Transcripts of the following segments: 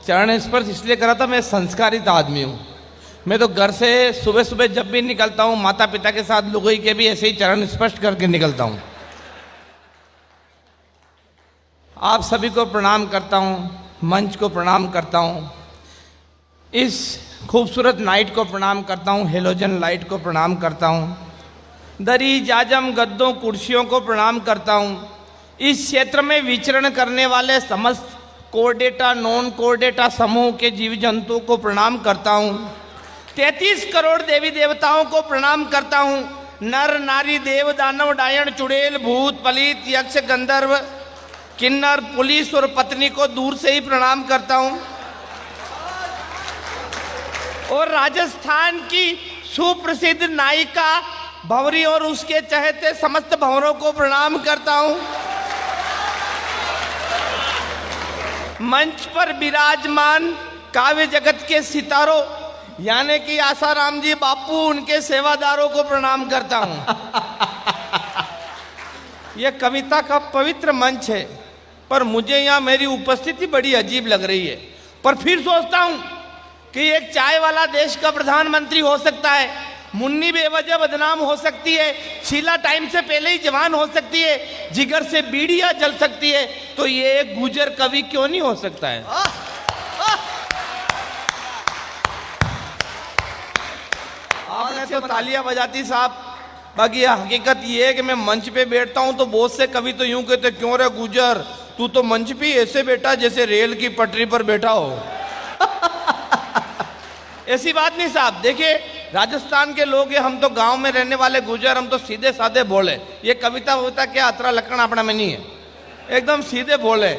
चरण स्पर्श इसलिए करा था, मैं संस्कारित आदमी हूँ। मैं तो घर से सुबह सुबह जब भी निकलता हूँ माता पिता के साथ लुगाई के भी ऐसे ही चरण स्पर्श करके निकलता हूँ। आप सभी को प्रणाम करता हूँ, मंच को प्रणाम करता हूँ, इस खूबसूरत नाइट को प्रणाम करता हूँ, हेलोजन लाइट को प्रणाम करता हूँ, दरी जाजम गद्दों कुर्सियों को प्रणाम करता हूँ, इस क्षेत्र में विचरण करने वाले समस्त कोरडेटा नॉन कोरडेटा समूह के जीव जंतुओं को प्रणाम करता हूँ, 33 करोड़ देवी देवताओं को प्रणाम करता हूँ, नर नारी देव दानव डायन चुड़ैल भूत पलीत यक्ष गंधर्व किन्नर पुलिस और पत्नी को दूर से ही प्रणाम करता हूँ, और राजस्थान की सुप्रसिद्ध नायिका भंवरी और उसके चहेते समस्त भंवरों को प्रणाम करता हूँ। मंच पर विराजमान काव्य जगत के सितारों यानी कि आसाराम जी बापू उनके सेवादारों को प्रणाम करता हूँ। यह कविता का पवित्र मंच है, पर मुझे यहाँ मेरी उपस्थिति बड़ी अजीब लग रही है। पर फिर सोचता हूँ कि एक चाय वाला देश का प्रधानमंत्री हो सकता है, मुन्नी बेवजह बदनाम हो सकती है, शीला टाइम से पहले ही जवान हो सकती है, जिगर से बीड़ियां जल सकती है, तो ये एक गुजर कवि क्यों नहीं हो सकता है? आपने तो तालियां बजाती साहब, बाकी हकीकत ये है कि मैं मंच पे बैठता हूं तो बहुत से कवि तो यूं कहते, क्यों रे गुजर तू तो मंच पे ऐसे बैठा जैसे रेल की पटरी पर बैठा हो। ऐसी बात नहीं साहब, देखिए राजस्थान के लोग हैं, हम तो गांव में रहने वाले गुजर, हम तो सीधे साधे बोले। ये कविता होता क्या अतरा लक्षण अपना में नहीं है, एकदम सीधे बोले,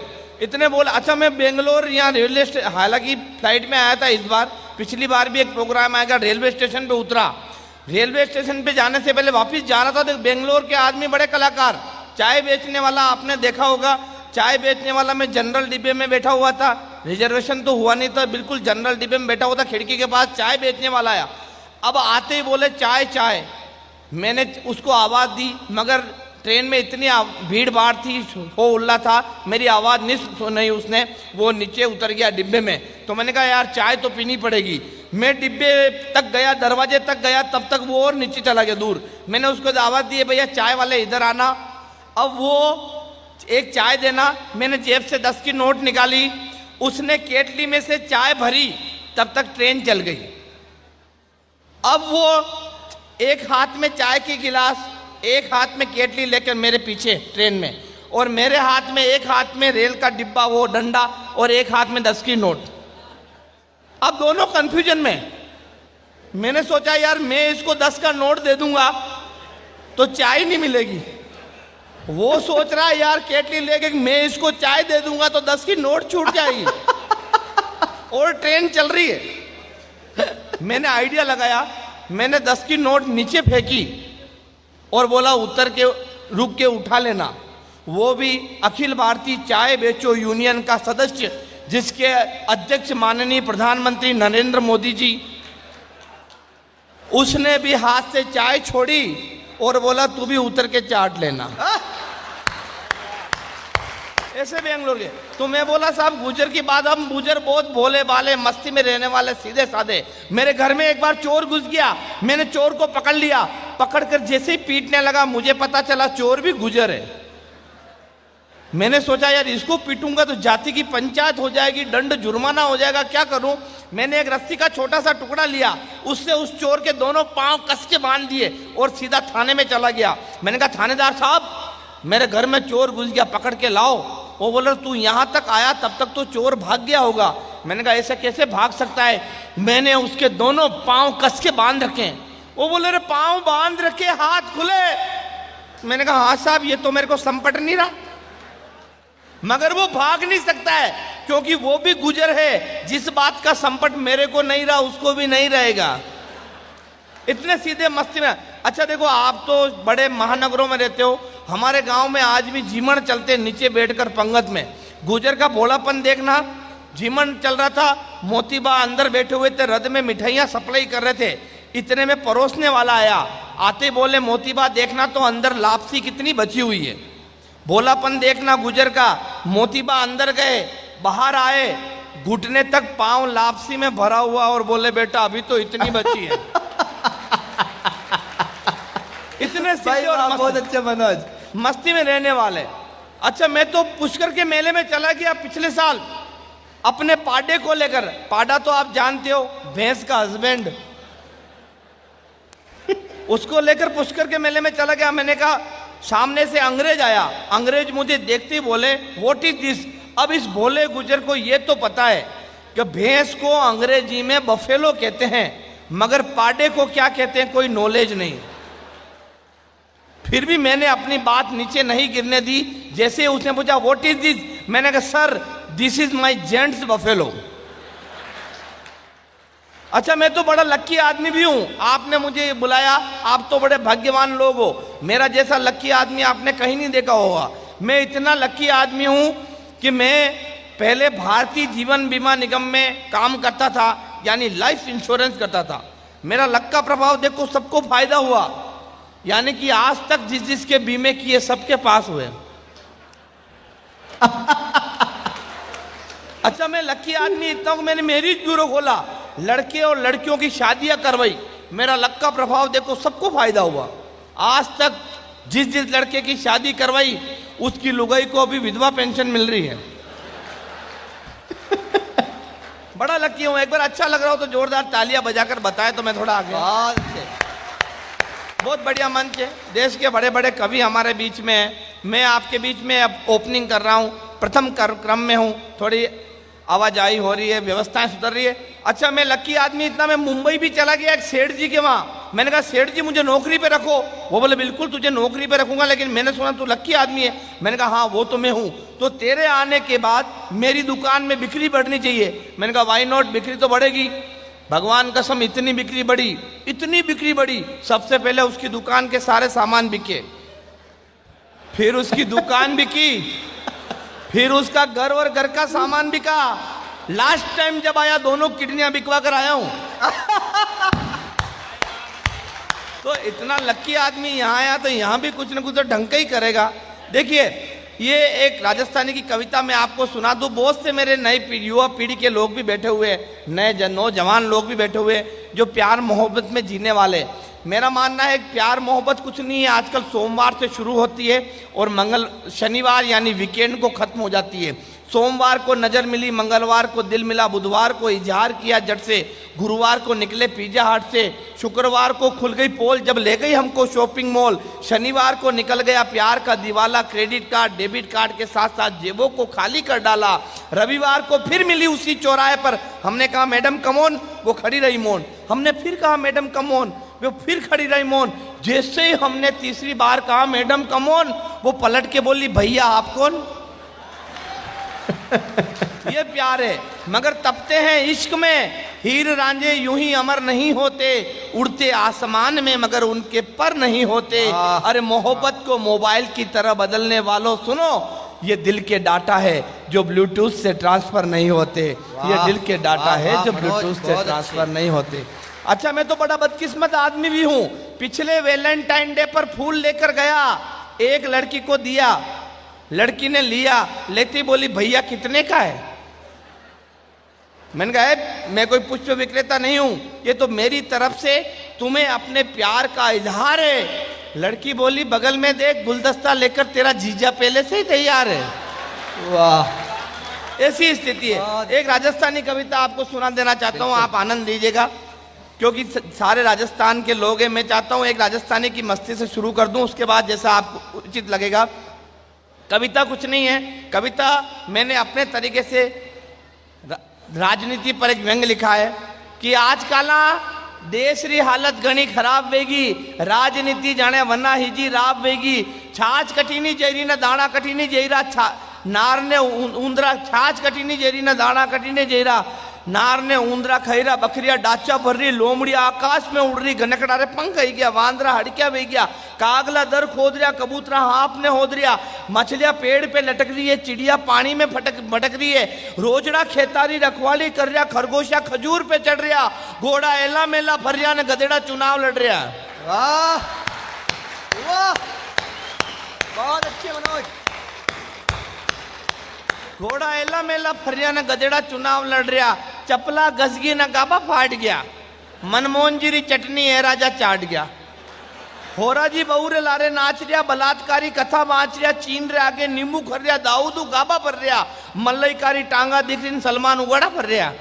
इतने बोले। अच्छा मैं बेंगलोर यहाँ रेलवे स्टेशन, हालांकि फ्लाइट में आया था इस बार, पिछली बार भी एक प्रोग्राम आएगा, रेलवे स्टेशन पे उतरा, रेलवे स्टेशन पे जाने से पहले वापस जा रहा था तो बेंगलोर के आदमी बड़े कलाकार, चाय बेचने वाला आपने देखा होगा, चाय बेचने वाला मैं जनरल डिब्बे में बैठा हुआ था, रिजर्वेशन तो हुआ नहीं था, बिल्कुल जनरल डिब्बे में बैठा हुआ था, खिड़की के पास चाय बेचने वाला आया। अब आते ही बोले चाय चाय, मैंने उसको आवाज़ दी, मगर ट्रेन में इतनी भीड़ भाड़ थी, हो उल्ला था, मेरी आवाज़ नहीं सुनी उसने, वो नीचे उतर गया डिब्बे में। तो मैंने कहा यार चाय तो पीनी पड़ेगी। मैं डिब्बे तक गया, दरवाजे तक गया, तब तक वो और नीचे चला गया दूर। मैंने उसको आवाज़ दी, भैया चाय वाले इधर आना। अब वो एक चाय देना, मैंने जेब से 10 की नोट निकाली, उसने केटली में से चाय भरी, तब तक ट्रेन चल गई। अब वो एक हाथ में चाय की गिलास, एक हाथ में केटली लेकर मेरे पीछे ट्रेन में, और मेरे हाथ में एक हाथ में रेल का डिब्बा वो डंडा, और एक हाथ में 10 की नोट। अब दोनों कंफ्यूजन में। मैंने सोचा यार मैं इसको 10 का नोट दे दूंगा तो चाय नहीं मिलेगी, वो सोच रहा है यार केटली लेके मैं इसको चाय दे दूंगा तो 10 की नोट छूट जाएगी, और ट्रेन चल रही है। मैंने आइडिया लगाया, मैंने 10 की नोट नीचे फेंकी और बोला उतर के रुक के उठा लेना। वो भी अखिल भारतीय चाय बेचो यूनियन का सदस्य, जिसके अध्यक्ष माननीय प्रधानमंत्री नरेंद्र मोदी जी, उसने भी हाथ से चाय छोड़ी और बोला तू भी उतर के चाट लेना। ऐसे बेंगलोर के। तो मैं बोला साहब गुजर की बात, हम गुजर बहुत भोले भाले मस्ती में रहने वाले सीधे साधे। मेरे घर में एक बार चोर घुस गया, मैंने चोर को पकड़ लिया, पकड़कर जैसे ही पीटने लगा मुझे पता चला चोर भी गुजर है। मैंने सोचा यार इसको पीटूंगा तो जाति की पंचायत हो जाएगी, दंड जुर्माना हो जाएगा, क्या करूं। मैंने एक रस्सी का छोटा सा टुकड़ा लिया, उससे उस चोर के दोनों पांव कस के बांध दिए और सीधा थाने में चला गया। मैंने कहा थानेदार साहब मेरे घर में चोर घुस गया, पकड़ के लाओ। वो बोला तू यहाँ तक आया तब तक तो चोर भाग गया होगा। मैंने कहा ऐसे कैसे भाग सकता है, मैंने उसके दोनों पांव कस के बांध रखे। वो बोले रे पांव बांध रखे हाथ खुले। मैंने कहा हाँ साहब ये तो मेरे को संपट नहीं रहा, मगर वो भाग नहीं सकता है क्योंकि वो भी गुजर है। जिस बात का संपट मेरे को नहीं रहा उसको भी नहीं रहेगा। इतने सीधे मस्ती में। अच्छा देखो आप तो बड़े महानगरों में रहते हो, हमारे गांव में आज भी जीमण चलते नीचे बैठकर पंगत में। गुजर का भोलापन देखना, जीमण चल रहा था, मोतीबा अंदर बैठे हुए थे, रद में मिठाइयाँ सप्लाई कर रहे थे। इतने में परोसने वाला आया, आते बोले मोतीबा देखना तो अंदर लापसी कितनी बची हुई है। भोलापन देखना गुजर का। मोतीबा अंदर गए, बाहर आए, घुटने तक पांव लापसी में भरा हुआ और बोले बेटा अभी तो इतनी बची है। इतने सीधे और बहुत अच्छे मनोज, मस्ती में रहने वाले। अच्छा, मैं तो पुष्कर के मेले में चला गया पिछले साल अपने पाडे को लेकर। पाडा तो आप जानते हो, भैंस का हस्बैंड। उसको लेकर पुष्कर के मेले में चला गया। मैंने कहा, सामने से अंग्रेज आया। अंग्रेज मुझे देखते ही बोले व्हाट इज दिस। अब इस भोले गुजर को ये तो पता है कि भैंस को अंग्रेजी में बफेलो कहते हैं, मगर पाडे को क्या कहते हैं कोई नॉलेज नहीं। फिर भी मैंने अपनी बात नीचे नहीं गिरने दी। जैसे उसने पूछा व्हाट इज दिस, मैंने कहा sir this is my gents buffalo. अच्छा, मैं तो बड़ा लक्की आदमी भी हूं, आपने मुझे बुलाया, आप तो बड़े भाग्यवान लोग हो। मेरा जैसा लक्की आदमी आपने कहीं नहीं देखा होगा। मैं इतना लक्की आदमी हूं कि मैं पहले भारतीय जीवन बीमा निगम में काम करता था, यानी लाइफ इंश्योरेंस करता था। मेरा लक का प्रभाव देखो, सबको फायदा हुआ, यानी कि आज तक जिस जिसके बीमे किए सबके पास हुए। अच्छा, मैं लकी आदमी इतना हूं, मैंने मैरिज ब्यूरो खोला, लड़के और लड़कियों की शादियां करवाई। मेरा लक का प्रभाव देखो, सबको फायदा हुआ। आज तक जिस जिस लड़के की शादी करवाई उसकी लुगाई को अभी विधवा पेंशन मिल रही है। बड़ा लकी हूं। एक बार अच्छा लग रहा हो तो जोरदार तालियां बजाकर बताए तो मैं थोड़ा आगे। बहुत बढ़िया मंच है, देश के बड़े बड़े कवि हमारे बीच में हैं। मैं आपके बीच में अब ओपनिंग कर रहा हूं, प्रथम क्रम में हूं, थोड़ी आवाजाही हो रही है, व्यवस्थाएं सुधर रही है। अच्छा, मैं लकी आदमी इतना, मैं मुंबई भी चला गया एक सेठ जी के वहाँ। मैंने कहा सेठ जी मुझे नौकरी पे रखो। वो बोले बिल्कुल तुझे नौकरी पे रखूंगा, लेकिन मैंने सुना तू लकी आदमी है। मैंने कहा हाँ वो तो मैं हूँ, तो तेरे आने के बाद मेरी दुकान में बिक्री बढ़नी चाहिए। मैंने कहा वाई नॉट, बिक्री तो बढ़ेगी। भगवान कसम इतनी बिक्री बढ़ी, इतनी बिक्री बढ़ी। सबसे पहले उसकी दुकान के सारे सामान बिके, फिर उसकी दुकान बिकी, फिर उसका घर और घर का सामान बिका। लास्ट टाइम जब आया दोनों किडनियां बिकवा कर आया हूं। तो इतना लकी आदमी यहां आया तो यहां भी कुछ न कुछ तो ढंग का ही करेगा। देखिए, ये एक राजस्थानी की कविता मैं आपको सुना दूं। बहुत से मेरे नए युवा पीढ़ी के लोग भी बैठे हुए हैं, नए नौजवान लोग भी बैठे हुए हैं जो प्यार मोहब्बत में जीने वाले। मेरा मानना है प्यार मोहब्बत कुछ नहीं है, आजकल सोमवार से शुरू होती है और शनिवार यानी वीकेंड को खत्म हो जाती है। सोमवार को नजर मिली, मंगलवार को दिल मिला, बुधवार को इजहार किया जट से, गुरुवार को निकले पिज्जा हट से, शुक्रवार को खुल गई पोल जब ले गई हमको शॉपिंग मॉल, शनिवार को निकल गया प्यार का दिवाला, क्रेडिट कार्ड डेबिट कार्ड के साथ साथ जेबों को खाली कर डाला। रविवार को फिर मिली उसी चौराहे पर, हमने कहा मैडम कमोन, वो खड़ी रही मौन। हमने फिर कहा मैडम कमोन, वो फिर खड़ी रही मौन। जैसे ही हमने तीसरी बार कहा मैडम कमोन, वो पलट के बोली भैया आप कौन। ये प्यार है, मगर तपते हैं इश्क में, हीर रांझे यूं ही अमर नहीं होते, उड़ते आसमान में मगर उनके पर नहीं होते। अरे मोहब्बत को मोबाइल की तरह बदलने वालों सुनो, ये दिल के डाटा है जो ब्लूटूथ से ट्रांसफर नहीं होते। ये दिल के डाटा है जो ब्लूटूथ से ट्रांसफर नहीं होते। अच्छा, मैं तो बड़ा बदकिस्मत आदमी भी हूं। पिछले वैलेंटाइन डे पर फूल लेकर गया, एक लड़की को दिया, लड़की ने लिया, लेती बोली भैया कितने का है। मैंने कहा मैं कोई पुष्प विक्रेता नहीं हूं, ये तो मेरी तरफ से तुम्हें अपने प्यार का इजहार है। लड़की बोली बगल में देख, गुलदस्ता लेकर तेरा जीजा पहले से ही तैयार है। वाह, ऐसी स्थिति है। एक राजस्थानी कविता आपको सुना देना चाहता हूं, आप आनंद लीजिएगा क्योंकि सारे राजस्थान के लोग हैं। मैं चाहता हूं एक राजस्थानी की मस्ती से शुरू कर दूं, उसके बाद जैसा आपको उचित लगेगा। कविता कुछ नहीं है, कविता मैंने अपने तरीके से राजनीति पर एक व्यंग लिखा है कि आजकल देश री हालत घनी खराब वेगी, राजनीति जाने वना हिजी राब वेगी, छाछ कटीनी जेरी न दाना कटीनी जेरा, नार ने ऊंदरा छाछ कटीनी जेरी न दाना कटीने जेरा, नार ने ऊंदरा खैरा, बकरिया डाचा भर रही, लोमड़िया आकाश में उड़ रही, गनकड़ा रे पंख ही गया, वांदरा हड़किया वे गया, कागला दर खोद रिया, कबूतरा हाफ ने होद रिया, मछलियां पेड़ पे लटक रही है, चिड़िया पानी में भटक रही है, रोजड़ा खेतारी रखवाली कर रहा, खरगोशा खजूर पे चढ़ रहा, घोड़ा एला मेला भर रहा ने गधेड़ा चुनाव लड़ रहा। वाह वाह, बहुत अच्छे मनोज। घोड़ा एला मेला फरिया न गधेड़ा चुनाव लड़ रहा, चपला घस गई न गाबा फाट गया, मनमोहन जी री चटनी है राजा चाट गया। होरा जी बहुरे लारे नाच रिया, बलात्कारी कथा बाँच रिया, चीन रे आगे नींबू खर रिया, दाऊदू गाबा पर रिया, मल्लईकारी टांगा दिख रही, सलमान उगड़ा पर रिया।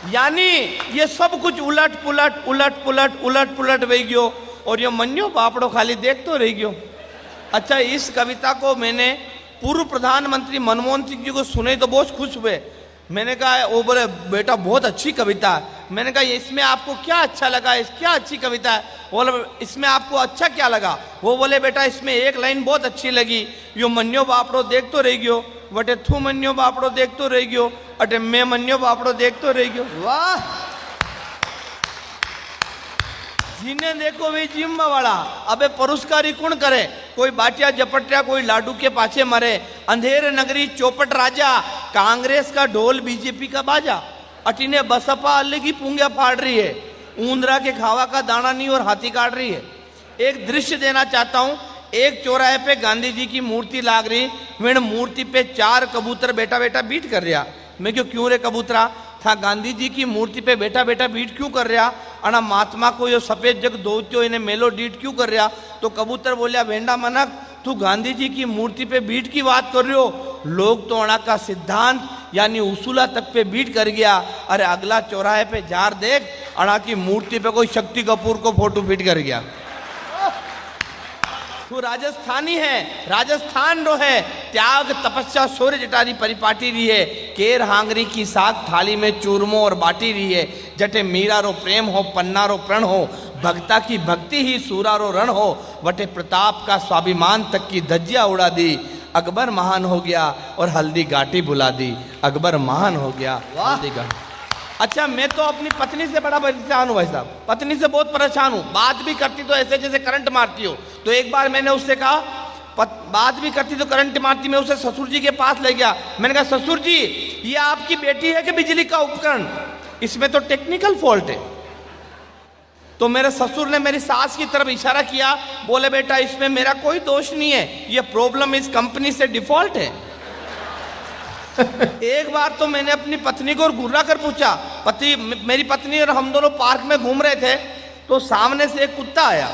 यानी ये सब कुछ उलट पुलट वही गयो और ये मन्यो बापड़ो खाली देख तो रह गयो। अच्छा, इस कविता को मैंने पूर्व प्रधानमंत्री मनमोहन सिंह जी को सुने तो बहुत खुश हुए। मैंने कहा, वो बोले बेटा बहुत अच्छी कविता है। मैंने कहा इसमें आपको क्या अच्छा लगा, क्या अच्छी कविता है? बोले इसमें आपको अच्छा क्या लगा? वो बोले बेटा इसमें एक लाइन बहुत अच्छी लगी, यो मन्यो बापड़ो देख तो रह गयो, बटे थू मन्यो बापड़ो देख तो रह गयो, अटे मैं मन्यो बापड़ो देख तो रह गयो। वाह, जिन्हें देखो वे जिम्मा वाला। अबे पुरस्कारी कौन करे? कोई बाटिया जपटिया, कोई लाडू के पाछे मरे। अंधेर नगरी चौपट राजा, कांग्रेस का ढोल बीजेपी का बाजा। अटीने बसपा अलग ही पूंगिया फाड़ रही है, ऊंदरा के खावा का दाना नहीं और हाथी काट रही है। एक दृश्य देना चाहता हूं, एक चौराहे पे गांधी जी की मूर्ति लाग रही, वे मूर्ति पे 4 कबूतर बेटा बेटा बीट कर रहा। मैं क्यों रे कबूतरा था गांधी जी की मूर्ति पे बेटा बेटा बीट क्यों कर रहा? अना महात्मा को यो सफेद जग दौत्यो इन्हें मेलो डीट क्यों कर रहा? तो कबूतर बोलिया, भेंडा मनक तू गांधी जी की मूर्ति पे बीट की बात कर रहे हो, लोग तो अणा का सिद्धांत यानी उसूला तक पे बीट कर गया। अरे अगला चौराहे पे जार देख, अणा की मूर्ति पे कोई शक्ति कपूर को फोटो फिट कर गया। तू राजस्थानी है, राजस्थान रो है, त्याग तपस्या शौर्य जटारी परिपाटी रही है। केर हांगरी की साग थाली में चूरमो और बाटी रही है। जटे मीरा रो प्रेम हो, पन्ना रो प्रण हो, भक्ता की भक्ति ही सूरा रो रण हो। वटे प्रताप का स्वाभिमान तक की धज्जियां उड़ा दी। अकबर महान हो गया और हल्दी घाटी बुला दी। अकबर महान हो गया, हल्दी घाटी। अच्छा, मैं तो अपनी पत्नी से बड़ा परेशान हूँ भाई साहब, पत्नी से बहुत परेशान हूँ। बात भी करती तो ऐसे जैसे करंट मारती हो। तो एक बार मैंने उससे कहा, बात भी करती तो करंट मारती। मैं उसे ससुर जी के पास ले गया। मैंने कहा ससुर जी, ये आपकी बेटी है कि बिजली का उपकरण? इसमें तो टेक्निकल फॉल्ट है। तो मेरे ससुर ने मेरी सास की तरफ इशारा किया, बोले बेटा इसमें मेरा कोई दोष नहीं है, ये प्रॉब्लम इस कंपनी से डिफॉल्ट है। एक बार तो मैंने अपनी पत्नी को घुर्रा कर पूछा, मेरी पत्नी और हम दोनों पार्क में घूम रहे थे, तो सामने से एक कुत्ता आया।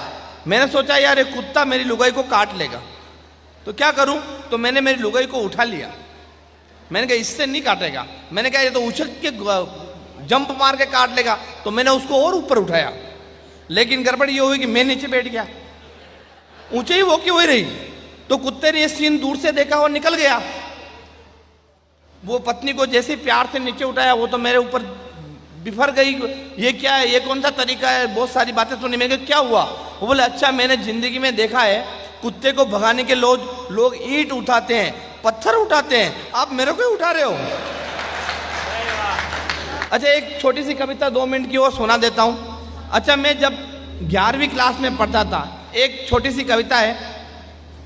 मैंने सोचा यार एक कुत्ता मेरी लुगाई को काट लेगा, तो क्या करूं? तो मैंने मेरी लुगाई को उठा लिया। मैंने कहा इससे नहीं काटेगा। मैंने कहा ये तो उछक के जंप मार के काट लेगा। तो मैंने उसको और ऊपर उठाया, लेकिन गड़बड़ ये हुई कि मैं नीचे बैठ गया, ऊंचे ही वो क्यों हो रही। तो कुत्ते ने ये सीन दूर से देखा और निकल गया। वो पत्नी को जैसे प्यार से नीचे उठाया, वो तो मेरे ऊपर बिफर गई। ये क्या है, ये कौन सा तरीका है? बहुत सारी बातें सुनी। मैंने कहा क्या हुआ? वो बोले अच्छा, मैंने जिंदगी में देखा है कुत्ते को भगाने के लोग ईंट उठाते हैं, पत्थर उठाते हैं, आप मेरे को ही उठा रहे हो। अच्छा, एक छोटी सी कविता 2 मिनट की और सुना देता हूँ। अच्छा, मैं जब 11वीं क्लास में पढ़ता था, एक छोटी सी कविता है।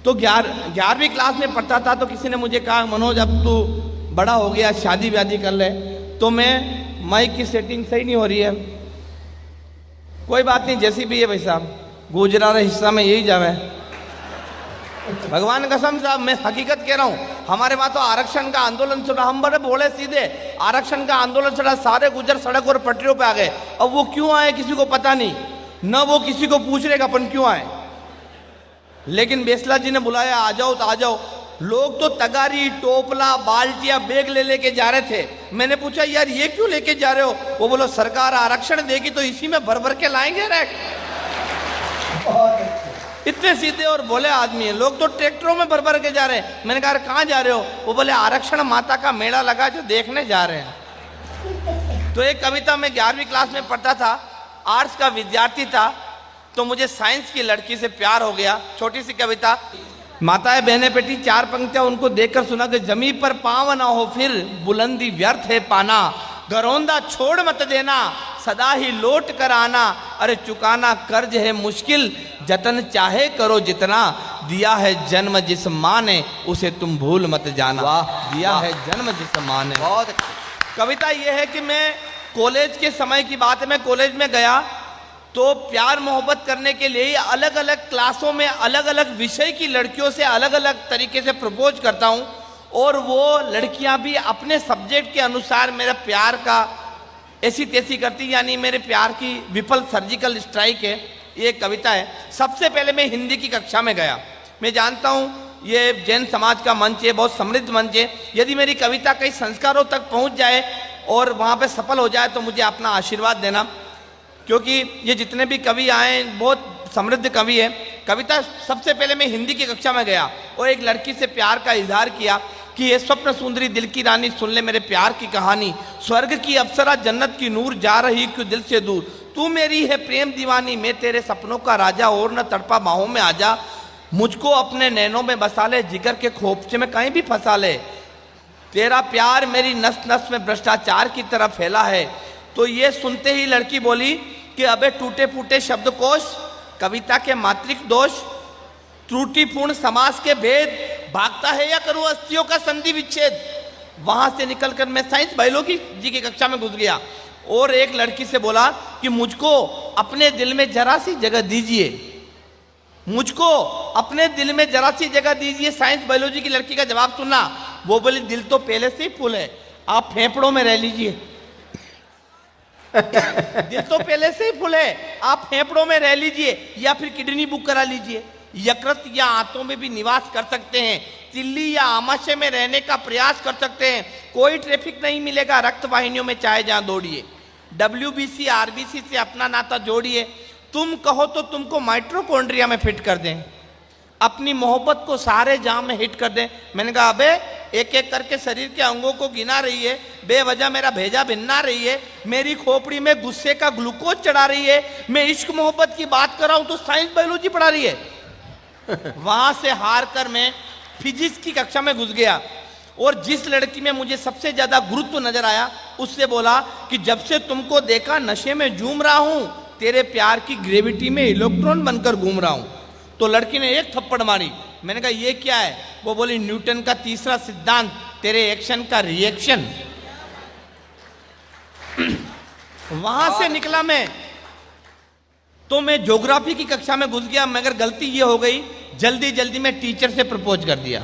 तो 11वीं क्लास में पढ़ता था, तो किसी ने मुझे कहा मनोज अब तू बड़ा हो गया, शादी व्यादी कर ले। तो मैं माइक की सेटिंग सही नहीं हो रही है, कोई बात नहीं, जैसी भी है भाई साहब, गुजरा रहे हिस्सा में यही जावे। भगवान कसम साहब, मैं हकीकत कह रहा हूँ। हमारे वहां तो आरक्षण का आंदोलन चला, हम बड़े बोले सीधे, आरक्षण का आंदोलन चला, सारे गुजर सड़क और पटरियों पे आ गए। अब वो क्यों आए किसी को पता नहीं, न वो किसी को पूछ रहे अपन क्यों आए। लेकिन बेसला जी ने बुलाया, आ जाओ तो आ जाओ। लोग तो तगारी, टोपला, बाल्टियां, बैग ले लेके जा रहे थे। मैंने पूछा यार ये क्यों लेके जा रहे हो? वो बोलो सरकार आरक्षण देगी तो इसी में भर भर के लाएंगे रैक। इतने सीधे और भोले आदमी हैं। लोग तो ट्रैक्टरों में भर भर के जा रहे हैं। मैंने कहा कहाँ जा रहे हो? वो बोले आरक्षण माता का मेला लगा जो देखने जा रहे हैं। तो एक कविता में 11वीं क्लास में पढ़ता था, आर्ट्स का विद्यार्थी था, तो मुझे साइंस की लड़की से प्यार हो गया। छोटी सी कविता, माताएं बहनें बेटी 4 पंक्तियां उनको देखकर सुना कि जमी पर पाँव ना हो फिर बुलंदी व्यर्थ है पाना, घरौंदा छोड़ मत देना सदा ही लौट कर आना, अरे चुकाना कर्ज है मुश्किल जतन चाहे करो जितना, दिया है जन्म जिस माँ ने उसे तुम भूल मत जाना। वाह, दिया है जन्म जिस माँ ने। बहुत कविता यह है कि मैं कॉलेज के समय की बात है, मैं कॉलेज में गया तो प्यार मोहब्बत करने के लिए अलग अलग क्लासों में अलग अलग विषय की लड़कियों से अलग अलग तरीके से प्रपोज करता हूँ, और वो लड़कियां भी अपने सब्जेक्ट के अनुसार मेरा प्यार का ऐसी तैसी करती, यानी मेरे प्यार की विफल सर्जिकल स्ट्राइक है। ये कविता है। सबसे पहले मैं हिंदी की कक्षा में गया। मैं जानता हूँ ये जैन समाज का मंच है, बहुत समृद्ध मंच है। यदि मेरी कविता कई संस्कारों तक पहुँच जाए और वहाँ पे सफल हो जाए तो मुझे अपना आशीर्वाद देना, क्योंकि ये जितने भी कवि आए बहुत समृद्ध कवि है। कविता सबसे पहले मैं हिंदी की कक्षा में गया और एक लड़की से प्यार का इजहार किया कि ये स्वप्न सुंदरी दिल की रानी, सुन ले मेरे प्यार की कहानी, स्वर्ग की अप्सरा जन्नत की नूर, जा रही क्यों दिल से दूर, तू मेरी है प्रेम दीवानी, मैं तेरे सपनों का राजा, और न तड़पा बाहों में आजा, मुझको अपने नैनों में बसा ले, जिगर के खोपचे में कहीं भी फंसा ले, तेरा प्यार मेरी नस नस में भ्रष्टाचार की तरफ फैला है। तो ये सुनते ही लड़की बोली कि अबे टूटे फूटे शब्दकोश, कविता के मात्रिक दोष, त्रुटिपूर्ण समास के भेद, भागता है या करूं अस्थियों का संधि विच्छेद। वहां से निकलकर मैं साइंस बायोलॉजी जी की कक्षा में घुस गया और एक लड़की से बोला कि मुझको अपने दिल में जरा सी जगह दीजिए, मुझको अपने दिल में जरा सी जगह दीजिए। साइंस बायोलॉजी की लड़की का जवाब सुनना, वो बोली दिल तो पहले से ही फुल है, आप फेफड़ों में रह लीजिए। दिल तो पहले से ही फुल है, आप फेफड़ों में रह लीजिए, या फिर किडनी बुक करा लीजिए। यकृत या आंतों में भी निवास कर सकते हैं, चिल्ली या आमाशय में रहने का प्रयास कर सकते हैं, कोई ट्रैफिक नहीं मिलेगा रक्त वाहिनियों में, चाहे जहां दौड़िए। WBC RBC से अपना नाता जोड़िए, तुम कहो तो तुमको माइट्रोकॉन्ड्रिया में फिट कर दें, अपनी मोहब्बत को सारे जाम में हिट कर दें। मैंने कहा अबे एक एक करके शरीर के अंगों को गिना रही है, बेवजह मेरा भेजा भिन्ना रही है, मेरी खोपड़ी में गुस्से का ग्लूकोज चढ़ा रही है, मैं इश्क मोहब्बत की बात कर रहा हूं तो साइंस बायोलॉजी पढ़ा रही है। वहां से हार कर मैं फिजिक्स की कक्षा में घुस गया और जिस लड़की में मुझे सबसे ज्यादा गुरुत्व नजर आया उससे बोला कि जब से तुमको देखा नशे में झूम रहा हूं, तेरे प्यार की ग्रेविटी में इलेक्ट्रॉन बनकर घूम रहा हूं। तो लड़की ने एक थप्पड़ मारी। मैंने कहा ये क्या है? वो बोली न्यूटन का तीसरा सिद्धांत, तेरे एक्शन का रिएक्शन। वहां से निकला मैं तो मैं ज्योग्राफी की कक्षा में घुस गया, मगर गलती ये हो गई जल्दी जल्दी में टीचर से प्रपोज कर दिया।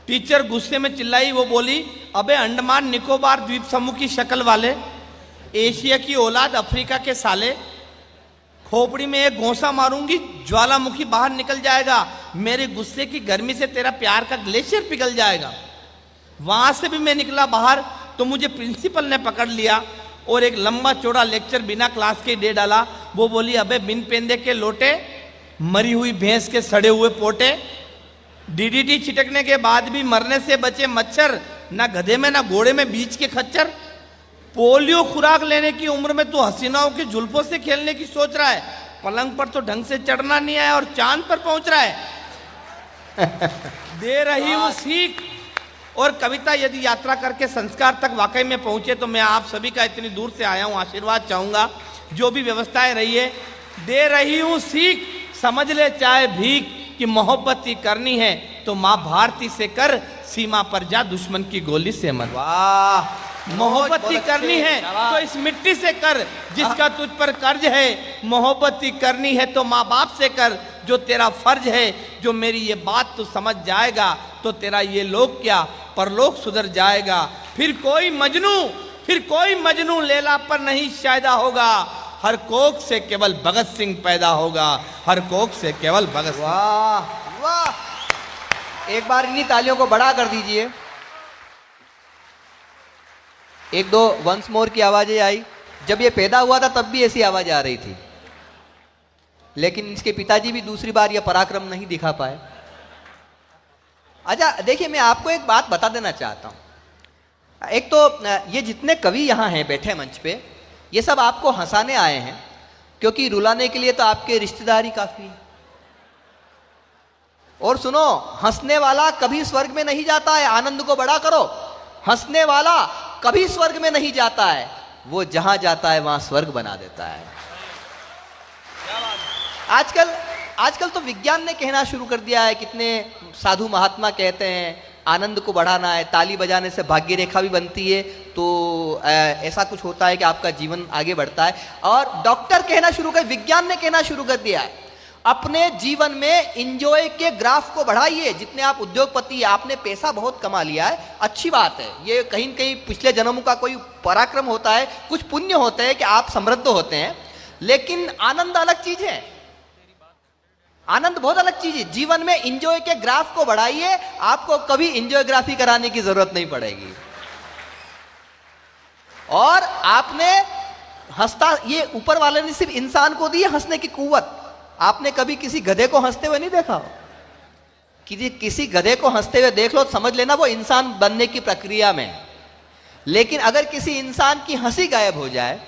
टीचर गुस्से में चिल्लाई, वो बोली अबे अंडमान निकोबार द्वीप समूह की शक्ल वाले, एशिया की औलाद, अफ्रीका के साले, खोपड़ी में एक घोंसा मारूंगी ज्वालामुखी बाहर निकल जाएगा, मेरे गुस्से की गर्मी से तेरा प्यार का ग्लेशियर पिघल जाएगा। वहां से भी मैं निकला बाहर तो मुझे प्रिंसिपल ने पकड़ लिया और एक लंबा चौड़ा लेक्चर बिना क्लास के दे डाला। वो बोली अबे बिन पेंदे के लोटे, मरी हुई भैंस के सड़े हुए पोटे, DDT छिटकने के बाद भी मरने से बचे मच्छर, ना गधे में ना घोड़े में बीच के खच्चर, पोलियो खुराक लेने की उम्र में तू हसीनाओं के जुल्फों से खेलने की सोच रहा है, पलंग पर तो ढंग से चढ़ना नहीं आया और चांद पर पहुंच रहा है। दे रही हूं सीख। और कविता यदि यात्रा करके संस्कार तक वाकई में पहुंचे तो मैं आप सभी का इतनी दूर से आया हूं आशीर्वाद चाहूंगा। जो भी व्यवस्थाएं रही है, दे रही हूं सीख, समझ ले चाहे भीख, कि मोहब्बत ही करनी है तो माँ भारती से कर, सीमा पर जा दुश्मन की गोली से मत। वाह, मोहब्बत ही करनी है तो इस मिट्टी से कर जिसका तुझ पर कर्ज है, मोहब्बत ही करनी है तो माँ बाप से कर जो तेरा फर्ज है। जो मेरी ये बात तू समझ जाएगा तो तेरा ये लोग क्या परलोक सुधर जाएगा। फिर कोई मजनू लैला पर नहीं शायदा होगा, हर कोख से केवल भगत सिंह पैदा होगा, हर कोख से केवल भगत सिंह। वाह वाह, एक बार इन्हीं तालियों को बड़ा कर दीजिए। एक दो वंस मोर की आवाजें आई। जब ये पैदा हुआ था तब भी ऐसी आवाज आ रही थी, लेकिन इसके पिताजी भी दूसरी बार यह पराक्रम नहीं दिखा पाए। अच्छा देखिए, मैं आपको एक बात बता देना चाहता हूं। एक तो ये जितने कवि यहां हैं बैठे मंच पे, ये सब आपको हंसाने आए हैं, क्योंकि रुलाने के लिए तो आपके रिश्तेदारी काफी है। और सुनो, हंसने वाला कभी स्वर्ग में नहीं जाता है, आनंद को बड़ा करो। हंसने वाला कभी स्वर्ग में नहीं जाता है, वो जहां जाता है वहां स्वर्ग बना देता है। आजकल तो विज्ञान ने कहना शुरू कर दिया है, कितने साधु महात्मा कहते हैं आनंद को बढ़ाना है, ताली बजाने से भाग्य रेखा भी बनती है, तो ऐसा कुछ होता है कि आपका जीवन आगे बढ़ता है। और डॉक्टर कहना शुरू कर, विज्ञान ने कहना शुरू कर दिया है, अपने जीवन में इंजॉय के ग्राफ को बढ़ाइए। जितने आप उद्योगपति, आपने पैसा बहुत कमा लिया है, अच्छी बात है, ये कहीं न कहीं पिछले जन्मों का कोई पराक्रम होता है, कुछ पुण्य होते हैं कि आप समृद्ध होते हैं, लेकिन आनंद अलग चीज है, आनंद बहुत अलग चीज है। जीवन में इंजॉय के ग्राफ को बढ़ाइए, आपको कभी इंजॉयग्राफी कराने की जरूरत नहीं पड़ेगी। और आपने हंसता, ये ऊपर वाले ने सिर्फ इंसान को दी हंसने की कुव्वत। आपने कभी किसी गधे को हंसते हुए नहीं देखा हो? किसी गधे को हंसते हुए देख लो तो समझ लेना वो इंसान बनने की प्रक्रिया में है। लेकिन अगर किसी इंसान की हंसी गायब हो जाए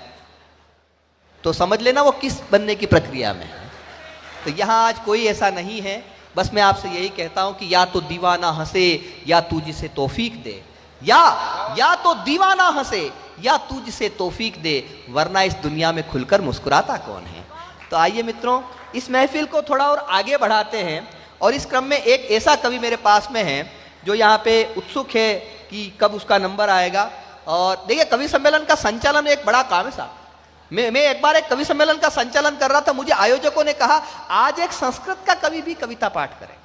तो समझ लेना वो किस बनने की प्रक्रिया में है। तो यहां आज कोई ऐसा नहीं है। बस मैं आपसे यही कहता हूं कि या तो दीवाना हंसे या तू जिसे तौफीक दे, या तो दीवाना हंसे या तू जिसे तौफीक दे, वरना इस दुनिया में खुलकर मुस्कुराता कौन है। तो आइए मित्रों, इस महफिल को थोड़ा और आगे बढ़ाते हैं। और इस क्रम में एक ऐसा कवि मेरे पास में है जो यहाँ पे उत्सुक है कि कब उसका नंबर आएगा। और देखिए, कवि सम्मेलन का संचालन एक बड़ा काम है साहब। मैं एक बार एक कवि सम्मेलन का संचालन कर रहा था, मुझे आयोजकों ने कहा आज एक संस्कृत का कवि भी कविता पाठ करे।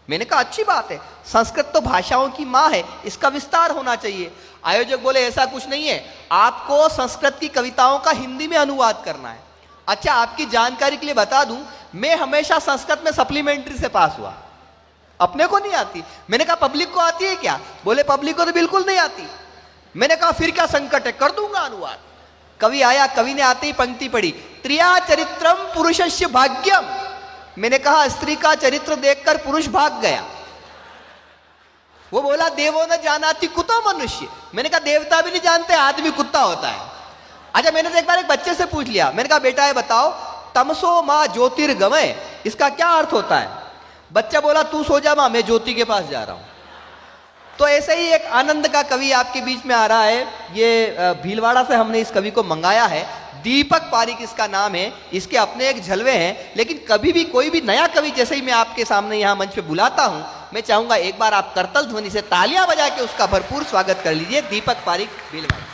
मैंने कहा अच्छी बात है, संस्कृत तो भाषाओं की माँ है, इसका विस्तार होना चाहिए। आयोजक बोले ऐसा कुछ नहीं है, आपको संस्कृत की कविताओं का हिंदी में अनुवाद करना है। अच्छा, आपकी जानकारी के लिए बता दूं, मैं हमेशा संस्कृत में सप्लीमेंट्री से पास हुआ, अपने को नहीं आती। मैंने कहा पब्लिक को आती है क्या? बोले पब्लिक को तो बिल्कुल नहीं आती। मैंने कहा फिर क्या संकट है, कर दूंगा अनुवाद। कवि आया, कवि ने आते ही पंक्ति पढ़ी, त्रिया चरित्रम पुरुषस्य भाग्यम। मैंने कहा स्त्री का चरित्र देखकर पुरुष भाग गया। वो बोला देवो न जानाति कुतो मनुष्य। मैंने कहा देवता भी नहीं जानते आदमी कुत्ता होता है। अच्छा, मैंने तो एक बार एक बच्चे से पूछ लिया, मैंने कहा बेटा ये बताओ, तमसो माँ ज्योतिर्गमय, इसका क्या अर्थ होता है? बच्चा बोला तू सो जा माँ, मैं ज्योति के पास जा रहा हूं। तो ऐसे ही एक आनंद का कवि आपके बीच में आ रहा है। ये भीलवाड़ा से हमने इस कवि को मंगाया है, दीपक पारिक इसका नाम है। इसके अपने एक झलवे हैं, लेकिन कभी भी कोई भी नया कवि जैसे ही मैं आपके सामने यहाँ मंच पे बुलाता हूं, मैं चाहूंगा एक बार आप करतल ध्वनि से तालियां बजा के उसका भरपूर स्वागत कर लीजिए। दीपक पारिक, भीलवाड़ा।